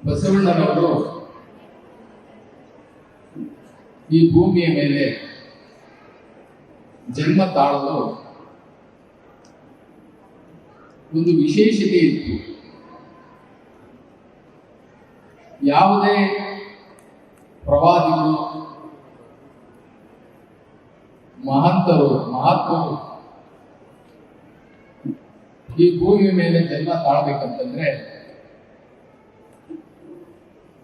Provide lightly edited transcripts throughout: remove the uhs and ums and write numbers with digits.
ಬಸವಣ್ಣನವರು ಈ ಭೂಮಿಯ ಮೇಲೆ ಜನ್ಮ ತಾಳಲು ಒಂದು ವಿಶೇಷತೆ ಇತ್ತು. ಯಾವುದೇ ಪ್ರವಾದಿಗಳು, ಮಹಾತ್ಮರು ಈ ಭೂಮಿಯ ಮೇಲೆ ಜನ್ಮ ತಾಳಬೇಕಂತಂದ್ರೆ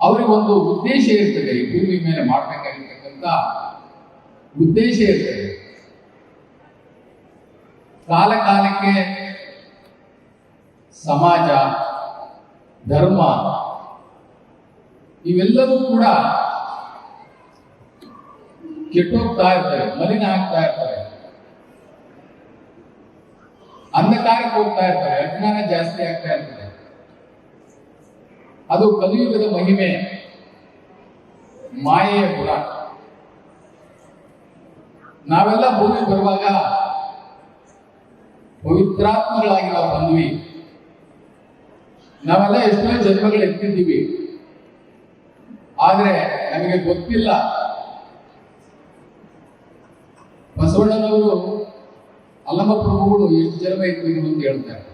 ಅವರಿಗೊಂದು ಉದ್ದೇಶ ಇರ್ತದೆ. ಈ ಭೂಮಿ ಮೇಲೆ ಮಾಡಬೇಕಾಗಿರ್ತಕ್ಕಂಥ ಉದ್ದೇಶ ಇರ್ತದೆ. ಕಾಲ ಕಾಲಕ್ಕೆ ಸಮಾಜ, ಧರ್ಮ ಇವೆಲ್ಲವೂ ಕೂಡ ಕೆಟ್ಟೋಗ್ತಾ ಇರ್ತವೆ, ಮಲಿನ ಆಗ್ತಾ ಇರ್ತವೆ, ಅಂಧಕಾರಕ್ಕೆ ಹೋಗ್ತಾ ಇರ್ತವೆ, ಅಜ್ಞಾನ ಜಾಸ್ತಿ ಆಗ್ತಾ ಇರ್ತದೆ. ಅದು ಕಲಿಯುಗದ ಮಹಿಮೆ, ಮಾಯೆಯ ಗುಣ. ನಾವೆಲ್ಲ ಭೂಮಿ ಬರುವಾಗ ಪವಿತ್ರಾತ್ಮಗಳಾಗಿ ನಾವು ಬಂದ್ವಿ. ನಾವೆಲ್ಲ ಎಷ್ಟೋ ಜನ್ಮಗಳು ಎತ್ತಿದ್ದೀವಿ. ಆದ್ರೆ ನಮಗೆ ಗೊತ್ತಿಲ್ಲ ಬಸವಣ್ಣನವರು ಅಲ್ಲಮ ಪ್ರಭುಗಳು ಎಷ್ಟು ಜನ್ಮ ಎತ್ತಿದ್ರು ಅಂತ ಹೇಳ್ತಾರೆ.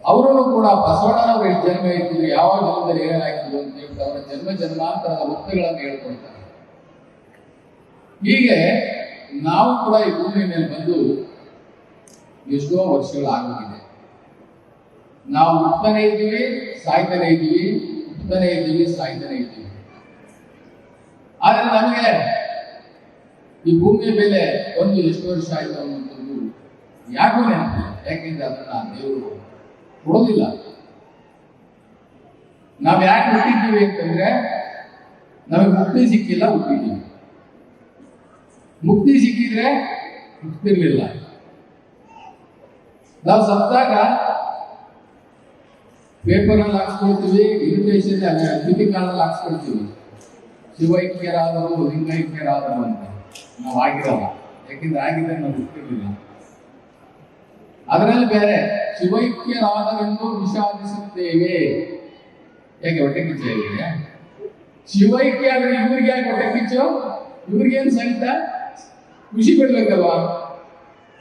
ಅವರು ಕೂಡ ಬಸವಣ್ಣನವರು ಎಷ್ಟು ಜನ್ಮ ಎತ್ತಿದ್ರು, ಯಾವ ಜನ್ಮದಲ್ಲಿ ಏನಾಗ್ತಿದ್ರು ಅಂತ ಹೇಳ್ಬಿಟ್ಟು ಅವರ ಜನ್ಮಾಂತರದ ವೃತ್ತಗಳನ್ನು ಹೇಳ್ಕೊಳ್ತಾರೆ. ಹೀಗೆ ನಾವು ಕೂಡ ಈ ಭೂಮಿ ಮೇಲೆ ಬಂದು ಎಷ್ಟೋ ವರ್ಷಗಳಾಗೋಗಿದೆ. ನಾವು ಹುಟ್ಟತಾನೆ ಇದ್ದೀವಿ, ಸಾಯ್ತಾನೆ ಇದ್ದೀವಿ, ಹುಟ್ಟತಾನೆ ಇದ್ದೀವಿ, ಸಾಯ್ತಾನೆ ಇದ್ದೀವಿ. ಆದ್ರೆ ನಮಗೆ ಈ ಭೂಮಿಯ ಮೇಲೆ ಒಂದು ಎಷ್ಟು ವರ್ಷ ಆಯ್ತು ಅನ್ನುವಂಥದ್ದು ಯಾಕೂ ನೆನಪಿಲ್ಲ. ಯಾಕೆಂದ್ರೆ ಅದನ್ನ ದೇವರು ಕೊಡೋದಿಲ್ಲ. ನಾವ್ ಯಾಕೆ ಹುಟ್ಟಿದ್ದೀವಿ ಅಂತಂದ್ರೆ ನಮಗೆ ಮುಕ್ತಿ ಸಿಕ್ಕಿಲ್ಲ, ಹುಟ್ಟಿದ್ದೀವಿ. ಮುಕ್ತಿ ಸಿಕ್ಕಿದ್ರೆ ಹುಟ್ಟಿರ್ಲಿಲ್ಲ. ನಾವು ಸತ್ತಾಗ ಪೇಪರ್ ಅಲ್ಲಿ ಹಾಕ್ಸ್ಕೊಳ್ತೀವಿ, ಇನ್ವಿಟೇಷನ್ ಅತಿಥಿ ಕಾಲದಲ್ಲಿ ಹಾಕ್ಸ್ಕೊಳ್ತೀವಿ, ಶಿವೈಕ್ಯರಾದರು, ಲಿಂಗೈಕ್ಯರಾದರು ಅಂತ. ನಾವು ಆಗಿರಲ್ಲ, ಯಾಕೆಂದ್ರೆ ಆಗಿದ್ರೆ ನಾವು ಹುಟ್ಟಿರ್ಲಿಲ್ಲ. ಅದರಲ್ಲಿ ಬೇರೆ ಶಿವೈಕ್ಯರಾದರೆಂದು ವಿಷಾದಿಸುತ್ತೇವೆ. ಯಾಕೆ ಹೊಟ್ಟೆ ಕಿಚ್ಚ ಇದೆಯಾ? ಶಿವೈಕ್ಯ ಆದ್ರೆ ಇವ್ರಿಗೆ ಯಾಕೆ ಹೊಟ್ಟೆ ಕಿಚ್ಚು? ಇವ್ರಿಗೇನು ಸಹಿತ ಖುಷಿ ಪಡ್ಬೇಕಲ್ವಾ?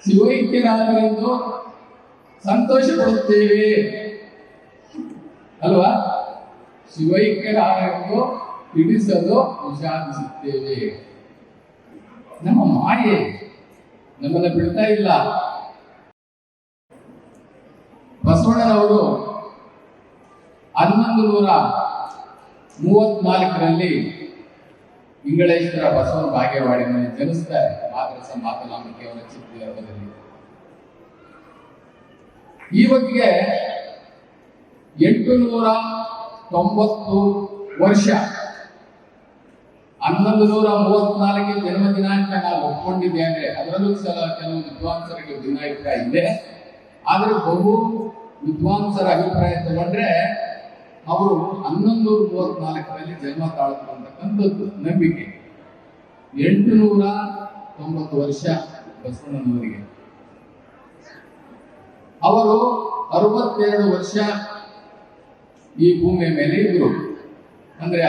ಶಿವೈಕ್ಯರಾದರೆಂದು ಸಂತೋಷ ಪಡುತ್ತೇವೆ ಅಲ್ವಾ? ಶಿವೈಕ್ಯರಾದರೆಂದು ಹಿಡಿಸಲು ವಿಷಾದಿಸುತ್ತೇವೆ. ನಮ್ಮ ಮಾಯೆ ನಮ್ಮನ್ನ ಬಿಡ್ತಾ ಇಲ್ಲ. ಬಸವಣ್ಣನವರು 1134ರಲ್ಲಿ ಇಂಗಳೇಶ್ವರ ಬಸವನ ಬಾಗೇವಾಡಿನಲ್ಲಿ ಜನಿಸ್ತಾರೆ. ಮಾತೃಸ ಮಾತನಾಮಿಕೆ ಅವರ ಚಿತ್ರದಲ್ಲಿ ಇವತ್ತಿಗೆ 890 ವರ್ಷ. 1134 ಜನ್ಮ ದಿನಾಂಕ ನಾವು ಒಪ್ಕೊಂಡಿದ್ದೇವೆ. ಅದರಲ್ಲೂ ಕೆಲವು ವಿದ್ವಾಂಸರಿಗೆ ಭಿನ್ನಾಭಿಪ್ರಾಯ ಇದೆ. ಆದ್ರೆ ಬಹು ವಿದ್ವಾಂಸರ ಅಭಿಪ್ರಾಯ ತಗೊಂಡ್ರೆ ಅವರು 1134ರಲ್ಲಿ ಜನ್ಮ ತಾಳ್ತು ಅಂತಕ್ಕಂಥದ್ದು ನಂಬಿಕೆ. 890 ವರ್ಷ ಬಸವಣ್ಣನವರಿಗೆ. ಅವರು 62 ವರ್ಷ ಈ ಭೂಮಿಯ ಮೇಲೆ ಇದ್ರು. ಅಂದ್ರೆ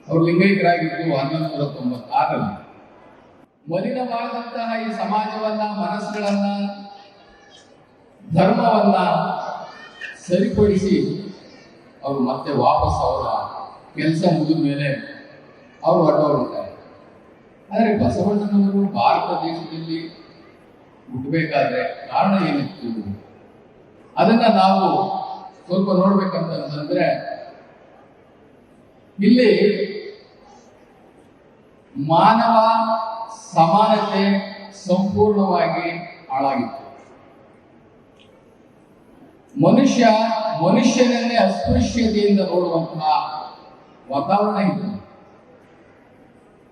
ಅವರು ಲಿಂಗೈಕ್ಯರಾಗಿದ್ದು 1196ರಲ್ಲಿ. ಮಲಿನವಾದಂತಹ ಈ ಸಮಾಜವನ್ನ, ಮನಸ್ಸುಗಳನ್ನ, ಧರ್ಮವನ್ನ ಸರಿಪಡಿಸಿ ಅವರು ಮತ್ತೆ ವಾಪಸ್ ಅವರ ಕೆಲಸ ಮುಗಿದ ಮೇಲೆ ಅವರು ಹೊರಟೋಗ್ತಾರೆ. ಆದರೆ ಬಸವಣ್ಣನವರು ಭಾರತ ದೇಶದಲ್ಲಿ ಹುಟ್ಟಬೇಕಾದ್ರೆ ಕಾರಣ ಏನಿತ್ತು ಅದನ್ನ ನಾವು ಸ್ವಲ್ಪ ನೋಡ್ಬೇಕಂತಂದ್ರೆ, ಇಲ್ಲಿ ಮಾನವ ಸಮಾನತೆ ಸಂಪೂರ್ಣವಾಗಿ ಹಾಳಾಗಿತ್ತು. ಮನುಷ್ಯನನ್ನೇ ಅಸ್ಪೃಶ್ಯತೆಯಿಂದ ನೋಡುವಂತಹ ವಾತಾವರಣ ಇತ್ತು.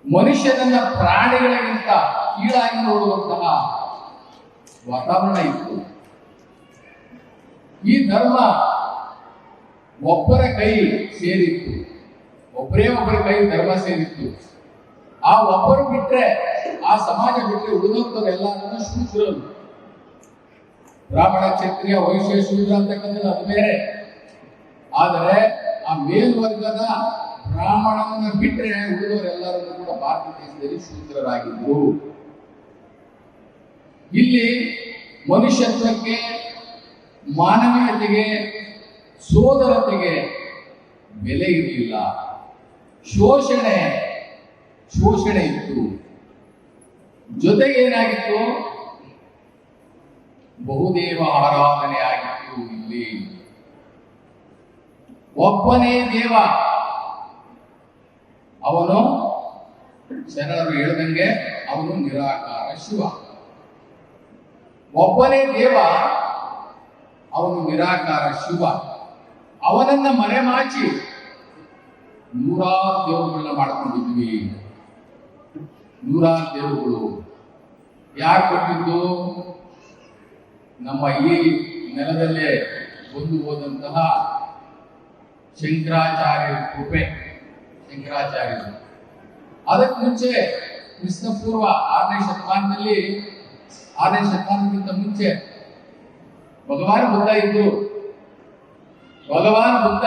ಮನುಷ್ಯನನ್ನ ಪ್ರಾಣಿಗಳಿಗಿಂತ ಕೀಳಾಗಿ ನೋಡುವಂತಹ ವಾತಾವರಣ ಇತ್ತು. ಈ ಧರ್ಮ ಒಬ್ಬರ ಕೈ ಸೇರಿತ್ತು, ಒಬ್ಬರೇ ಒಬ್ಬರ ಕೈ ಧರ್ಮ ಸೇರಿತ್ತು. ಆ ಒಬ್ಬರು ಬಿಟ್ರೆ, ಆ ಸಮಾಜ ಬಿಟ್ರೆ ಉಳಿದಂಥವ್ರು ಎಲ್ಲರೂ ಶೂದ್ರರು, ಬ್ರಾಹ್ಮಣ, ಕ್ಷತ್ರಿಯ, ವೈಶ್ಯ, ಶೂದ್ರ ಅಂತಕ್ಕಂಥದ್ದು ಅದು ಬೇರೆ. ಆದರೆ ಆ ಮೇಲ್ವರ್ಗದ ಬ್ರಾಹ್ಮಣನ ಬಿಟ್ಟರೆ ಉಳಿದವರೆಲ್ಲರನ್ನು ಕೂಡ ಭಾರತ ದೇಶದಲ್ಲಿ ಶೂದ್ರರಾಗಿದ್ರು. ಇಲ್ಲಿ ಮನುಷ್ಯತ್ವಕ್ಕೆ, ಮಾನವೀಯತೆಗೆ, ಸೋದರತೆಗೆ ಬೆಲೆ ಇರಲಿಲ್ಲ. ಶೋಷಣೆ ಇತ್ತು. ಜೊತೆಗೆ ಏನಾಗಿತ್ತು? ಬಹುದೇವ ಆರಾಧನೆ ಆಗಿತ್ತು. ಇಲ್ಲಿ ಒಬ್ಬನೇ ದೇವ, ಅವನು ಶರಣರು ಹೇಳಿದಂಗೆ ಅವನು ನಿರಾಕಾರ ಶಿವ. ಒಬ್ಬನೇ ದೇವ, ಅವನು ನಿರಾಕಾರ ಶಿವ. ಅವನನ್ನ ಮರೆಮಾಚಿ ನೂರಾರು ದೇವರುಗಳನ್ನ ಮಾಡ್ಕೊಂಡಿದ್ವಿ. ನೂರಾರು ದೇವರುಗಳು ಯಾರು ಕೊಟ್ಟಿದ್ದು? ನಮ್ಮ ಈ ನೆಲದಲ್ಲೇ ಬಂದು ಹೋದಂತಹ ಶಂಕರಾಚಾರ್ಯ ಕೃಪೆ. ಶಂಕರಾಚಾರ್ಯರು ಅದಕ್ಕೆ ಮುಂಚೆ ಕ್ರಿಸ್ತ ಪೂರ್ವ 6ನೇ ಶತಮಾನದಲ್ಲಿ, 6ನೇ ಶತಮಾನಕ್ಕಿಂತ ಮುಂಚೆ ಭಗವಾನ್ ಬುದ್ಧ ಇದ್ದು. ಭಗವಾನ್ ಬುದ್ಧ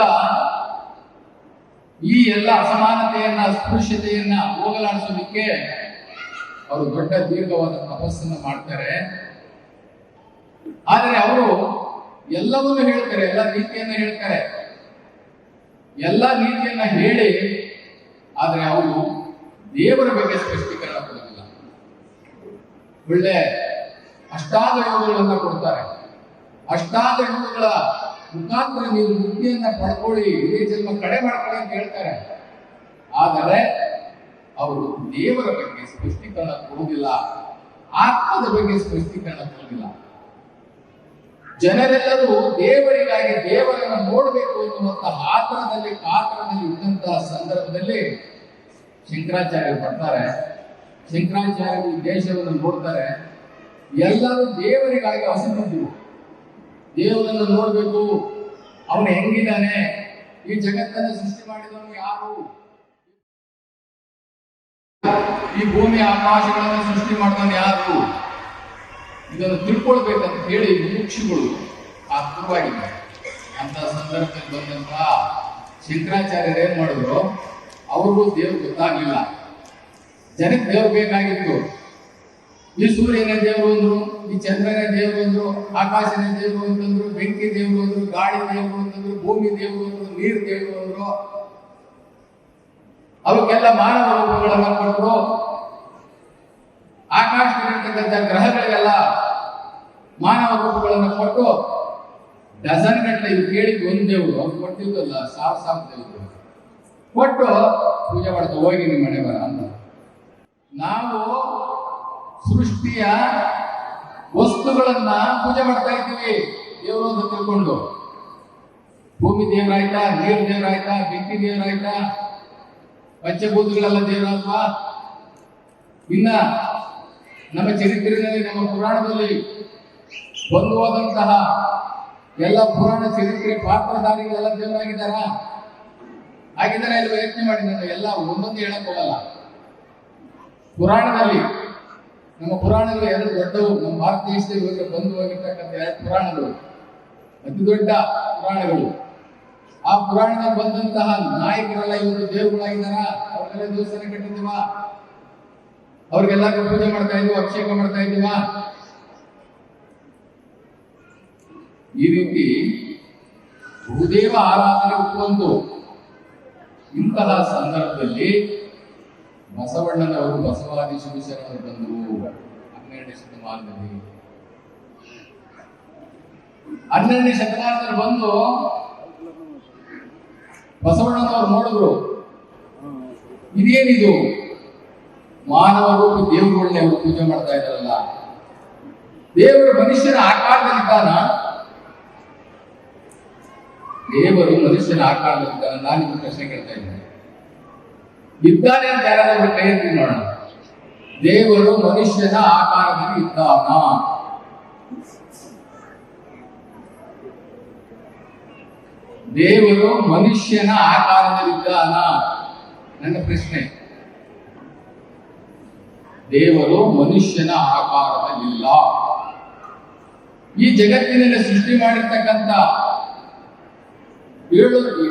ಈ ಎಲ್ಲ ಅಸಮಾನತೆಯನ್ನ, ಅಸ್ಪೃಶ್ಯತೆಯನ್ನ ಹೋಗಲಾಡಿಸೋದಕ್ಕೆ ಅವರು ದೊಡ್ಡ ದೀರ್ಘವಾದ ತಪಸ್ಸನ್ನು ಮಾಡ್ತಾರೆ. ಆದರೆ ಅವರು ಎಲ್ಲವನ್ನೂ ಹೇಳ್ತಾರೆ, ಎಲ್ಲ ನೀತಿಯನ್ನ ಹೇಳ್ತಾರೆ, ಎಲ್ಲ ನೀತಿಯನ್ನ ಹೇಳಿ, ಆದರೆ ಅವರು ದೇವರ ಬಗ್ಗೆ ಸ್ಪಷ್ಟೀಕರಣ ಕೊಡೋದಿಲ್ಲ. ಒಳ್ಳೆ ಅಷ್ಟಾಂಗ ಯೋಗಗಳನ್ನ ಕೊಡ್ತಾರೆ. ಅಷ್ಟಾಂಗ ಯೋಗಗಳ ಮುಖಾಂತರ ನೀವು ಮುಕ್ತಿಯನ್ನ ಪಡ್ಕೊಳ್ಳಿ, ಇದೇ ಜನ್ಮ ಕಡೆ ಮಾಡ್ಕೊಳ್ಳಿ ಅಂತ ಹೇಳ್ತಾರೆ. ಆದರೆ ಅವರು ದೇವರ ಬಗ್ಗೆ ಸ್ಪಷ್ಟೀಕರಣ ಕೊಡುವುದಿಲ್ಲ, ಆತ್ಮದ ಬಗ್ಗೆ ಸ್ಪಷ್ಟೀಕರಣ ಕೊಡುವುದಿಲ್ಲ. ಜನರೆಲ್ಲರೂ ದೇವರಿಗಾಗಿ ದೇವರನ್ನು ನೋಡಬೇಕು ಎನ್ನುವಂತಹ ಆತರದಲ್ಲಿ ಕಾತರದಲ್ಲಿ ಇದ್ದಂತಹ ಸಂದರ್ಭದಲ್ಲಿ ಶಂಕರಾಚಾರ್ಯರು ಬರ್ತಾರೆ. ಶಂಕರಾಚಾರ್ಯರು ದೇಶವನ್ನು ನೋಡ್ತಾರೆ. ಎಲ್ಲರೂ ದೇವರಿಗಾಗಿ ಹಸಿದಿದ್ರು. ದೇವರನ್ನು ನೋಡಬೇಕು, ಅವನು ಹೆಂಗಿದ್ದಾನೆ, ಈ ಜಗತ್ತನ್ನು ಸೃಷ್ಟಿ ಮಾಡಿದವನು ಯಾರು, ಈ ಭೂಮಿ ಆಕಾಶಗಳನ್ನು ಸೃಷ್ಟಿ ಮಾಡಿದವನು ಯಾರು, ಇದನ್ನು ತಿಳ್ಕೊಳ್ಬೇಕಂತ ಹೇಳಿ ಮುಕ್ಷಿಗಳು ಆತುರವಾಗಿದ್ದಾರೆ. ಅಂತ ಸಂದರ್ಭದಲ್ಲಿ ಬಂದಂತಹ ಶಂಕರಾಚಾರ್ಯರು ಏನ್ ಮಾಡಿದ್ರು? ಅವ್ರಿಗೂ ದೇವ್ರು ಗೊತ್ತಾಗ್ಲಿಲ್ಲ. ಜನಕ್ಕೆ ದೇವ್ರು ಬೇಕಾಗಿತ್ತು. ಈ ಸೂರ್ಯನೇ ದೇವರು ಅಂದ್ರು, ಈ ಚಂದ್ರನೇ ದೇವರು ಅಂದ್ರು, ಆಕಾಶನೇ ದೇವರು ಅಂತಂದ್ರು, ಬೆಂಕಿ ದೇವರು ಅಂದ್ರು, ಗಾಳಿ ದೇವರು ಅಂತಂದ್ರು, ಭೂಮಿ ದೇವರು ಅಂದ್ರು, ನೀರು ದೇವರು ಅಂದ್ರು. ಅವಕ್ಕೆಲ್ಲ ಮಾನವ ರೂಪಗಳನ್ನ ಕೊಟ್ಟರು. ಆಕಾಶದಲ್ಲಿರ್ತಕ್ಕಂಥ ಗ್ರಹಗಳಿಗೆಲ್ಲ ಮಾನವ ರೂಪಗಳನ್ನು ಕೊಟ್ಟು ಡಜನ್ ಗಟ್ಟಲೆ ಇದು ಕೇಳಿದ್ದು ಒಂದು ದೇವರು, ಅವ್ರು ಕೊಟ್ಟಿದ್ದಲ್ಲ, ಸಾವಿರ ದೇವರು ಕೊಟ್ಟು ಪೂಜೆ ಮಾಡ್ತಾ ಹೋಗಿ ನಿಮ್ಮ ಮನೆ ಬರ ಅಂತ. ನಾವು ಸೃಷ್ಟಿಯ ವಸ್ತುಗಳನ್ನ ಪೂಜೆ ಮಾಡ್ತಾ ಇದ್ದೀವಿ ದೇವರು ಅಂತ ತಿಳ್ಕೊಂಡು. ಭೂಮಿ ದೇವರಾಯ್ತಾ, ನೀರು ದೇವರಾಯ್ತಾ, ಬೆಂಕಿ ದೇವರಾಯ್ತಾ, ಪಂಚಭೂತಗಳೆಲ್ಲ ದೇವರಲ್ವಾ? ಇನ್ನ ನಮ್ಮ ಚರಿತ್ರೆಯಲ್ಲಿ, ನಮ್ಮ ಪುರಾಣದಲ್ಲಿ ಬಂದು ಹೋದಂತಹ ಎಲ್ಲ ಪುರಾಣ ಚರಿತ್ರೆ ಪಾತ್ರಧಾರಿಗಳೆಲ್ಲ ದೇವರಾಗಿದ್ದಾರ? ಹಾಗಿದ್ದಾರೆ ಇಲ್ವ? ಯೋಚನೆ ಮಾಡಿ. ನಾನು ಎಲ್ಲ ಒಂದೊಂದು ಹೇಳಕ್ ಹೋಗಲ್ಲ. ಪುರಾಣದಲ್ಲಿ, ನಮ್ಮ ಪುರಾಣಗಳು ಎರಡು ದೊಡ್ಡವು. ನಮ್ಮ ಭಾರತ ದೇಶದಲ್ಲಿ ಬಂದು ಹೋಗಿರ್ತಕ್ಕಂಥ ಎರಡು ಪುರಾಣಗಳು ಅತಿ ದೊಡ್ಡ ಪುರಾಣಗಳು. ಆ ಪುರಾಣದಲ್ಲಿ ಬಂದಂತಹ ನಾಯಕರೆಲ್ಲ ಇವತ್ತು ದೇವರುಗಳಾಗಿದ್ದಾರ? ಅವ್ರಿಗೆಲ್ಲ ದೇವಸ್ಥಾನ ಕಟ್ಟಿದ್ದೀವ? ಅವ್ರಿಗೆಲ್ಲ ಪೂಜೆ ಮಾಡ್ತಾ ಇದೀವ? ಅಭಿಷೇಕ ಮಾಡ್ತಾ ಇದೀವ? ಈ ರೀತಿ ಬಹುದೇವ ಆರಾಧನೆ ಹುಟ್ಟುವಂತು. ಇಂತಹ ಸಂದರ್ಭದಲ್ಲಿ ಬಸವಣ್ಣನವರು, ಬಸವಾದಿ ಶಿವಶರಣರು ಬಂದರು 12ನೇ ಶತಮಾನದಲ್ಲಿ. 12ನೇ ಶತಮಾನದಲ್ಲಿ ಬಂದು ಬಸವಣ್ಣನವರು ನೋಡಿದ್ರು, ಇದೇನಿದು ಮಾನವ ರೂಪಿ ದೇವರುಗಳನ್ನೇ ಅವರು ಪೂಜೆ ಮಾಡ್ತಾ ಇದ್ದಾರಲ್ಲ, ದೇವರು ಮನುಷ್ಯನ ಆಕಾರದಲ್ಲಿದ್ದಾನ? ದೇವರು ಮನುಷ್ಯನ ಆಕಾರದಲ್ಲಿದ್ದಾನ? ನಾನು ನಿಮ್ಗೆ ಪ್ರಶ್ನೆ ಕೇಳ್ತಾ ಇದ್ದೇನೆ. ಇದ್ದಾನೆ ಅಂತ ಯಾರಾದ್ರೂ ಕೈ ಎತ್ತಿ ನೋಡೋಣ. ದೇವರು ಮನುಷ್ಯನ ಆಕಾರದಲ್ಲಿ ಇದ್ದಾನ? ದೇವರು ಮನುಷ್ಯನ ಆಕಾರದಲ್ಲಿದ್ದಾನ? ನನ್ನ ಪ್ರಶ್ನೆ. ದೇವರು ಮನುಷ್ಯನ ಆಕಾರದಲ್ಲಿಲ್ಲ. ಈ ಜಗತ್ತಿನಲ್ಲಿ ಸೃಷ್ಟಿ ಮಾಡಿರ್ತಕ್ಕಂಥ 84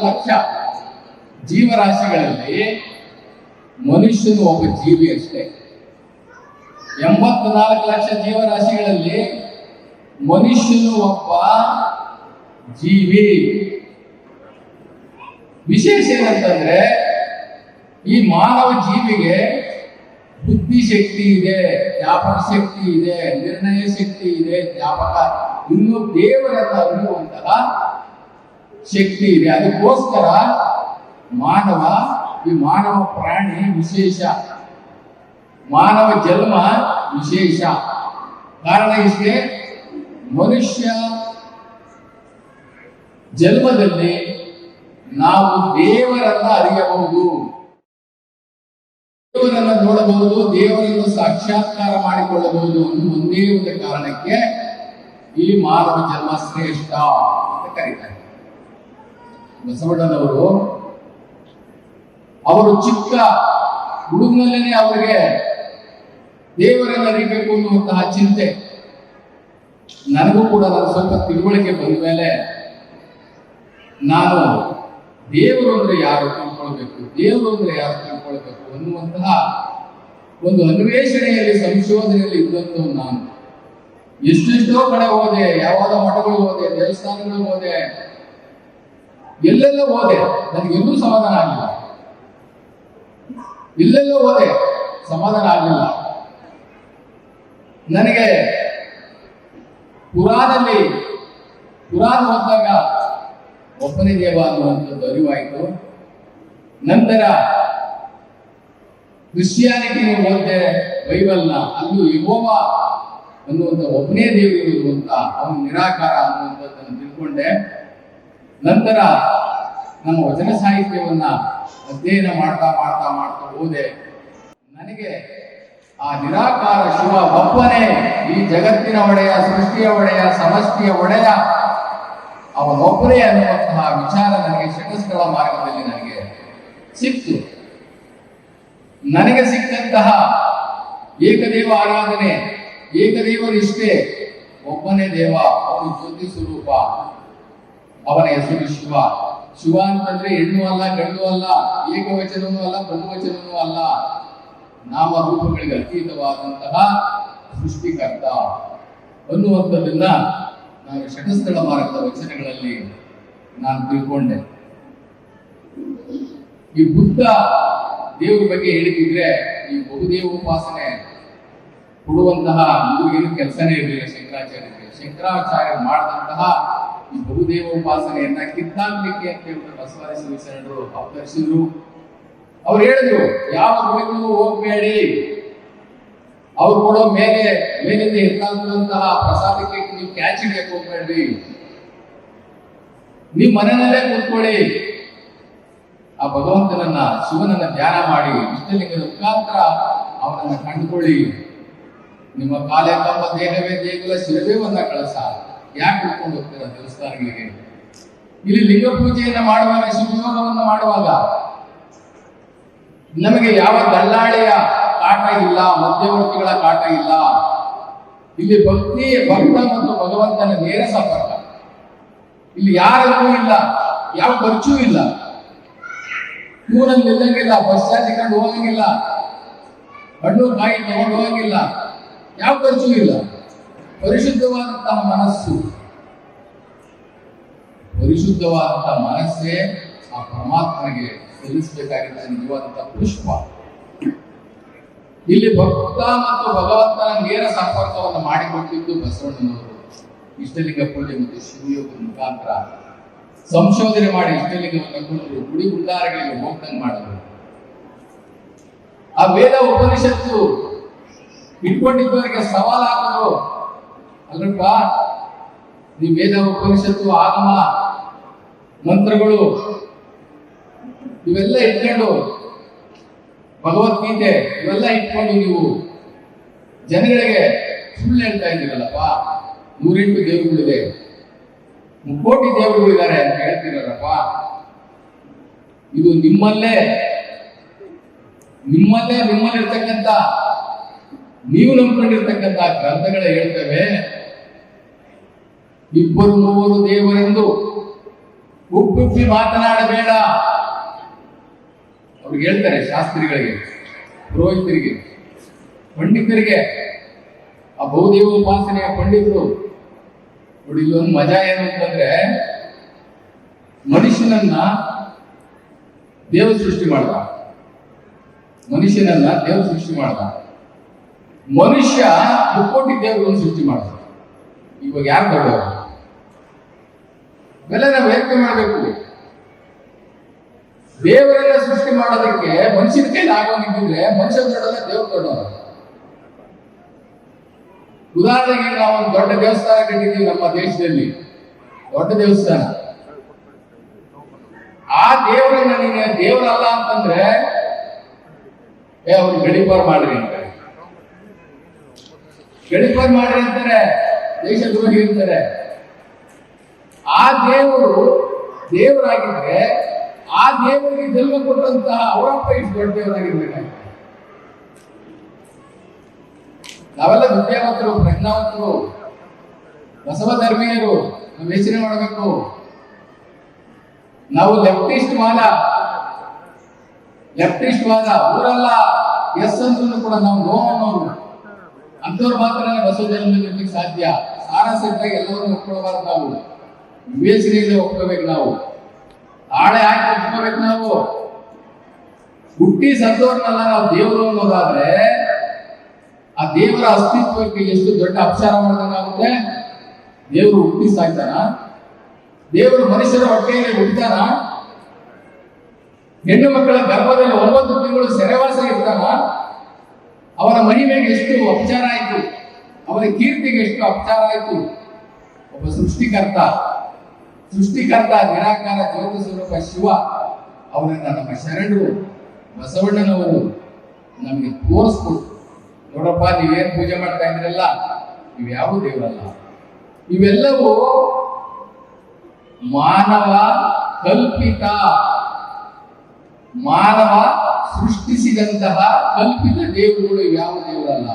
ಲಕ್ಷ ಜೀವರಾಶಿಗಳಲ್ಲಿ ಮನುಷ್ಯನು ಒಬ್ಬ ಜೀವಿ ಅಷ್ಟೇ. 84 ಲಕ್ಷ ಜೀವರಾಶಿಗಳಲ್ಲಿ ಮನುಷ್ಯನು ಒಬ್ಬ ಜೀವಿ. ವಿಶೇಷ ಏನಂತಂದ್ರೆ ಈ ಮಾನವ ಜೀವಿಗೆ ಬುದ್ಧಿ ಶಕ್ತಿ ಇದೆ, ಜ್ಞಾಪಕ ಶಕ್ತಿ ಇದೆ, ನಿರ್ಣಯ ಶಕ್ತಿ ಇದೆ, ಜ್ಞಾಪಕ ಇನ್ನು ದೇವರನ್ನ ಅರಿಯುವಂತಹ ಶಕ್ತಿ ಇದೆ. ಅದಕ್ಕೋಸ್ಕರ ಈ ಮಾನವ ಪ್ರಾಣಿ ವಿಶೇಷ, ಮಾನವ ಜನ್ಮ ವಿಶೇಷ. ಕಾರಣ ಇಷ್ಟೇ, ಮನುಷ್ಯ ಜನ್ಮದಲ್ಲಿ ನಾವು ದೇವರನ್ನ ಅರಿಯಬಹುದು, ದೇವರನ್ನ ನೋಡಬಹುದು, ದೇವರನ್ನು ಸಾಕ್ಷಾತ್ಕಾರ ಮಾಡಿಕೊಳ್ಳಬಹುದು ಅನ್ನೋ ಒಂದೇ ಒಂದು ಕಾರಣಕ್ಕೆ ಈ ಮಾನವ ಜನ್ಮ ಶ್ರೇಷ್ಠ ಅಂತ ಕರೀತಾರೆ. ಬಸವಣ್ಣನವರು ಅವರು ಚಿಕ್ಕ ಹುಡುಗನಲ್ಲೇನೆ ಅವರಿಗೆ ದೇವರನ್ನ ಅರಿಬೇಕು ಅನ್ನುವಂತಹ ಚಿಂತೆ. ನನಗೂ ಕೂಡ ನಾನು ಸ್ವಲ್ಪ ತಿಳುವಳಿಕೆ ಬಂದ ಮೇಲೆ ನಾನು ದೇವರು ಅಂದ್ರೆ ಯಾರು ತಿಳ್ಕೊಳ್ಬೇಕು, ದೇವರು ಅಂದ್ರೆ ಯಾರು ತಿಳ್ಕೊಳ್ಬೇಕು ಅನ್ನುವಂತಹ ಒಂದು ಅನ್ವೇಷಣೆಯಲ್ಲಿ, ಸಂಶೋಧನೆಯಲ್ಲಿ ಇದ್ದಂತ ನಾನು ಎಷ್ಟೆಷ್ಟೋ ಕಡೆ ಹೋದೆ, ಯಾವ್ಯಾವ ಮಠಗಳು ಹೋದೆ, ದೇವಸ್ಥಾನಗಳು ಹೋದೆ, ಎಲ್ಲೆಲ್ಲ ಹೋದೆ, ನನಗೆಲ್ಲೂ ಸಮಾಧಾನ ಆಗಲಿಲ್ಲ. ಎಲ್ಲೆಲ್ಲೋ ಹೋದೆ, ಸಮಾಧಾನ ಆಗಲಿಲ್ಲ. ನನಗೆ ಪುರಾಣ ಓದಿದಾಗ ಒಬ್ಬನೇ ದೇವ ಅನ್ನುವಂಥದ್ದು ಅರಿವಾಯಿತು. ನಂತರ ಕ್ರಿಶ್ಚಿಯಾನಿಟಿ ಓದಿದೆ, ಬೈಬಲ್ನ, ಅಲ್ಲೂ ಯೆಹೋವ ಅನ್ನುವಂಥ ಒಬ್ಬನೇ ದೇವರು ಇರುವಂತ, ಅವನು ನಿರಾಕಾರ ಅನ್ನುವಂಥದ್ದನ್ನು ತಿಳ್ಕೊಂಡೆ. ನಂತರ ನಮ್ಮ ವಚನ ಸಾಹಿತ್ಯವನ್ನ ಅಧ್ಯಯನ ಮಾಡ್ತಾ ಮಾಡ್ತಾ ಮಾಡ್ತಾ ಹೋದೆ. ನನಗೆ ಆ ನಿರಾಕಾರ ಶಿವ ಒಬ್ಬನೇ ಈ ಜಗತ್ತಿನ ಒಡೆಯ, ಸೃಷ್ಟಿಯ ಒಡೆಯ, ಸಮಷ್ಟಿಯ ಒಡೆಯ, ಅವನೊಬ್ಬನೇ ಅನ್ನುವಂತಹ ವಿಚಾರ ನನಗೆ ಷಟಸ್ಥಳ ಮಾರ್ಗದಲ್ಲಿ ನನಗೆ ಸಿಕ್ತು. ನನಗೆ ಸಿಕ್ಕಂತಹ ಏಕದೇವ ಆರಾಧನೆ, ಏಕದೇವರಿಷ್ಟೇ, ಒಬ್ಬನೇ ದೇವ, ಅವನು ಜ್ಯೋತಿ ಸ್ವರೂಪ, ಅವನ ಹೆಸರು ಶಿವ. ಶಿವ ಅಂತಂದ್ರೆ ಹೆಣ್ಣು ಅಲ್ಲ, ಗಂಡು ಅಲ್ಲ, ಏಕವಚನವೂ ಅಲ್ಲ, ಬಹುವಚನವೂ ಅಲ್ಲ, ನಾಮರೂಪಗಳಿಗೆ ಅತೀತವಾದಂತಹ ಸೃಷ್ಟಿಕರ್ತ ಅನ್ನುವಂಥದ್ದನ್ನ ನಾನು ಷಟಸ್ಥಳ ಮಾರ್ಗದ ವಚನಗಳಲ್ಲಿ ನಾನು ತಿಳ್ಕೊಂಡೆ. ಈ ಬುದ್ಧ ದೇವರ ಬಗ್ಗೆ ಹೇಳಿದ್ರೆ ಈ ಬಹುದೇವೋಪಾಸನೆ ಕೊಡುವಂತಹ ಇವ್ರಿಗೇನು ಕೆಲಸನೇ ಇರಲಿಲ್ಲ ಶಂಕರಾಚಾರ್ಯರಿಗೆ. ಶಂಕರಾಚಾರ್ಯ ಮಾಡಿದಂತಹ ಈ ಬಹುದೇವೋಪಾಸನೆಯನ್ನ ಕಿತ್ತಾಕ್ಲಿಕ್ಕೆ ಅಂತ ಹೇಳ್ತಾರೆ ಬಸವರಾಜ ಶರಣರು, ಅಪ್ತರ್ಷಿರು. ಅವ್ರು ಹೇಳಿದ್ರು, ಯಾವ ಗುಡಿಗೂ ಹೋಗ್ಬೇಡಿ, ಅವ್ರು ಕೊಡೋ ಮೇಲಿಂದ ಎತ್ತಾಗುವಂತಹ ಪ್ರಸಾದಕ್ಕೆ ನೀವು ಕ್ಯಾಚ್ ಹಿಡಿಯಕ್ಕೆ ಹೋಗ್ಬೇಡ್ರಿ, ನೀವು ಮನೆಯಲ್ಲೇ ಕೂತ್ಕೊಳ್ಳಿ, ಆ ಭಗವಂತನನ್ನ, ಶಿವನನ್ನ ಧ್ಯಾನ ಮಾಡಿ, ಇಷ್ಟಲಿಂಗದ ಮುಖಾಂತರ ಅವನನ್ನ ಕಂಡುಕೊಳ್ಳಿ. ನಿಮ್ಮ ಕಾಲೇ ತಮ್ಮ ದೇಹವೇ ದೇಗುಲ, ಶಿರವೇ ಒಂದ ಕಳಸ. ಯಾಕೆ ಹಿಡ್ಕೊಂಡು ಹೋಗ್ತೀರ ದೇವಸ್ಥಾನಗಳಿಗೆ? ಇಲ್ಲಿ ಲಿಂಗ ಪೂಜೆಯನ್ನ ಮಾಡುವಾಗ, ಶಿವಯೋಗವನ್ನು ಮಾಡುವಾಗ ನಮಗೆ ಯಾವ ದಳ್ಳಾಳಿಯ ಕಾಟ ಇಲ್ಲ, ಮಧ್ಯವರ್ತಿಗಳ ಕಾಟ ಇಲ್ಲ. ಇಲ್ಲಿ ಭಕ್ತ ಮತ್ತು ಭಗವಂತನ ನೇರ ಸಂಪರ್ಕ. ಇಲ್ಲಿ ಯಾರಿಗೂ ಇಲ್ಲ, ಯಾವ ಖರ್ಚೂ ಇಲ್ಲ, ಊರಲ್ಲಿ ನಿಲ್ಲಂಗಿಲ್ಲ, ಬಸ್ ಚಾರ್ಜ್ ಕಂಡು ಹೋಗಂಗಿಲ್ಲ, ಹಣ್ಣು ಕಾಯಿ ತಗೊಂಡು ಹೋಗಂಗಿಲ್ಲ, ಯಾವ ಖರ್ಚೂ ಇಲ್ಲ. ಪರಿಶುದ್ಧವಾದಂತಹ ಮನಸ್ಸು, ಪರಿಶುದ್ಧವಾದಂತಹ ಮನಸ್ಸೇ ಆ ಪರಮಾತ್ಮನಿಗೆ ಸಲ್ಲಿಸಬೇಕಾಗಿದ್ದ ನಿಜವಾದಂತಹ ಪುಷ್ಪ. ಇಲ್ಲಿ ಭಕ್ತ ಮತ್ತು ಭಗವಂತನ ನೇರ ಸಂಪರ್ಕವನ್ನು ಮಾಡಿಕೊಟ್ಟಿದ್ದು ಬಸವಣ್ಣನವರು. ಇಷ್ಟಲಿಂಗ ಪೂಜೆ ಮತ್ತು ಶಿವಯೋಗದ ಮುಖಾಂತರ ಸಂಶೋಧನೆ ಮಾಡಿ ಇಷ್ಟಲಿಂಗವನ್ನು ಕೊಂಡರು, ಗುಡಿ ಗುಂಡಾರಗಳಿಗೆ ಹೋಗ್ದಂಗೆ ಮಾಡಿದ್ರು. ಆ ವೇದ ಉಪನಿಷತ್ತು ಇಟ್ಕೊಂಡಿದ್ದವರಿಗೆ ಸವಾಲು ಹಾಕಿದ್ರು, ಅಲ್ರಪ್ಪ ನೀವು ವೇದ ಉಪನಿಷತ್ತು, ಆಗಮ ಮಂತ್ರಗಳು ಇವೆಲ್ಲ ಇಟ್ಕೊಂಡು, ಭಗವದ್ಗೀತೆ ಇವೆಲ್ಲ ಇಟ್ಕೊಂಡು ನೀವು ಜನಗಳಿಗೆ ಸುಳ್ಳು ಹೇಳ್ತಾ ಇದ್ದೀರಲ್ಲಪ್ಪ, 108 ದೇವರುಗಳಿದೆ, ಮುಕ್ಕೋಟಿ ದೇವರುಗಳಿದ್ದಾರೆ ಅಂತ ಹೇಳ್ತಿರಪ್ಪ. ಇದು ನಿಮ್ಮಲ್ಲಿರ್ತಕ್ಕಂಥ ನೀವು ನಂಬ್ಕೊಂಡಿರ್ತಕ್ಕಂಥ ಗ್ರಂಥಗಳ ಹೇಳ್ತವೆ, 2-3 ದೇವರೆಂದು ಉಪ್ಪುಪ್ಪಿ ಮಾತನಾಡಬೇಡ. ಅವ್ರಿಗೆ ಹೇಳ್ತಾರೆ, ಶಾಸ್ತ್ರಿಗಳಿಗೆ, ಪುರೋಹಿತರಿಗೆ, ಪಂಡಿತರಿಗೆ, ಆ ಬಹುದೇವ ಉಪಾಸನೆಯ ಪಂಡಿತರು. ನೋಡಿ, ಇಲ್ಲೊಂದು ಮಜಾ ಏನು ಅಂತಂದ್ರೆ, ಮನುಷ್ಯನನ್ನ ದೇವರು ಸೃಷ್ಟಿ ಮಾಡ್ದ, ಮನುಷ್ಯ ಮುಕ್ಕೋಟಿ ದೇವರನ್ನು ಸೃಷ್ಟಿ ಮಾಡ್ದ. ಇವಾಗ ಯಾರು ದೊಡ್ಡವರು? ಇವೆಲ್ಲ ನಾವು ಯೋಚನೆ ಮಾಡಬೇಕು. ದೇವರೆಲ್ಲ ಸೃಷ್ಟಿ ಮಾಡೋದಕ್ಕೆ ಮನುಷ್ಯನ ಕೈಲಿ ಆಗೋಗಿದ್ರೆ ಮನುಷ್ಯ ದೊಡ್ಡಲ್ಲ, ದೇವ್ರು ದೊಡ್ಡವರು. ಉದಾಹರಣೆಗೆ ನಾವು ಒಂದು ದೊಡ್ಡ ದೇವಸ್ಥಾನ ಕಟ್ಟಿದ್ದೀವಿ ನಮ್ಮ ದೇಶದಲ್ಲಿ, ದೊಡ್ಡ ದೇವಸ್ಥಾನ. ಆ ದೇವರನ್ನ ನೀನು ದೇವರಲ್ಲ ಅಂತಂದ್ರೆ ಅವ್ರು ಗಡಿಪಾರು ಮಾಡ್ರಿ ಅಂತಾರೆ, ದೇಶದ್ರೋಹಿ ಇರ್ತಾರೆ. ಆ ದೇವರು ದೇವರಾಗಿದ್ರೆ ಆ ದೇವರಿಗೆ ಜನ್ಮ ಕೊಟ್ಟಂತಹ ಅವರಪ್ಪ ಇಷ್ಟು ದೊಡ್ಡ ದೇವರಾಗಿರ್ಬೇಕಾಗಿ. ನಾವೆಲ್ಲ ವಿದ್ಯಾವಂತರು, ಪ್ರಜ್ಞಾವಂತರು, ಬಸವ ಧರ್ಮೀಯರು, ನಾವು ಯೋಚನೆ ಮಾಡಬೇಕು. ನಾವು ಲೆಫ್ಟಿಸ್ಟ್ ವಾದ ಊರೆಲ್ಲ ಎಸ್ ಅಂದ್ರೂ ಕೂಡ ನಾವು ನೋ ಅನ್ನೋರು, ಅಂಥವ್ರು ಮಾತ್ರ ಬಸವ ಧರ್ಮದಲ್ಲಿ ಸಾಧ್ಯ. ಸಾರಾಸಟ್ಟಾಗಿ ಎಲ್ಲವನ್ನೂ ಒಪ್ಕೊಳ್ಬಾರ್ದು. ನಾವು ವಿವೇಚನೆಯಿಂದ ಒಪ್ಕೋಬೇಕು. ನಾವು ತಾಳೆ ಹಾಕಿ ಒಪ್ಕೋಬೇಕು. ನಾವು ಹುಟ್ಟಿ ಸತ್ತೋರ್ನೆಲ್ಲ ನಾವು ದೇವರು ಅನ್ನೋದಾದ್ರೆ ಆ ದೇವರ ಅಸ್ತಿತ್ವಕ್ಕೆ ಎಷ್ಟು ದೊಡ್ಡ ಅಪಚಾರ ಮಾಡಿದಂಗಾಗುತ್ತೆ. ದೇವರು ಹುಟ್ಟಿ ಸಾಯ್ತಾನ? ದೇವರು ಮನುಷ್ಯರ ಹೊಟ್ಟೆಯಲ್ಲಿ ಹುಟ್ಟಿದಾನ? ಹೆಣ್ಣು ಮಕ್ಕಳ ಗರ್ಭದಲ್ಲಿ 9 ತಿಂಗಳು ಸೆರೆವಾಸ ಇರ್ತಾನ? ಅವನ ಮಹಿಮೆಗೆ ಎಷ್ಟು ಅಪಚಾರ ಆಯಿತು, ಅವನ ಕೀರ್ತಿಗೆ ಎಷ್ಟು ಅಪಚಾರ ಆಯಿತು. ಒಬ್ಬ ಸೃಷ್ಟಿಕರ್ತ ನಿರಾಕಾರ ಜ್ಯೋತಿ ಸ್ವರೂಪ ಶಿವ, ಅವರನ್ನ ನಮ್ಮ ಶರಣರು ಬಸವಣ್ಣನವರು ನಮಗೆ ತೋರಿಸ್ಕೊಟ್ಟು, ನೋಡಪ್ಪ, ನೀವೇನ್ ಪೂಜೆ ಮಾಡ್ತಾ ಇದ್ರಲ್ಲ, ಇವ್ಯಾವ ದೇವರಲ್ಲ, ಇವೆಲ್ಲವೂ ಮಾನವ ಕಲ್ಪಿತ, ಮಾನವ ಸೃಷ್ಟಿಸಿದಂತಹ ಕಲ್ಪಿತ ದೇವರುಗಳು, ಯಾವ ದೇವರಲ್ಲ.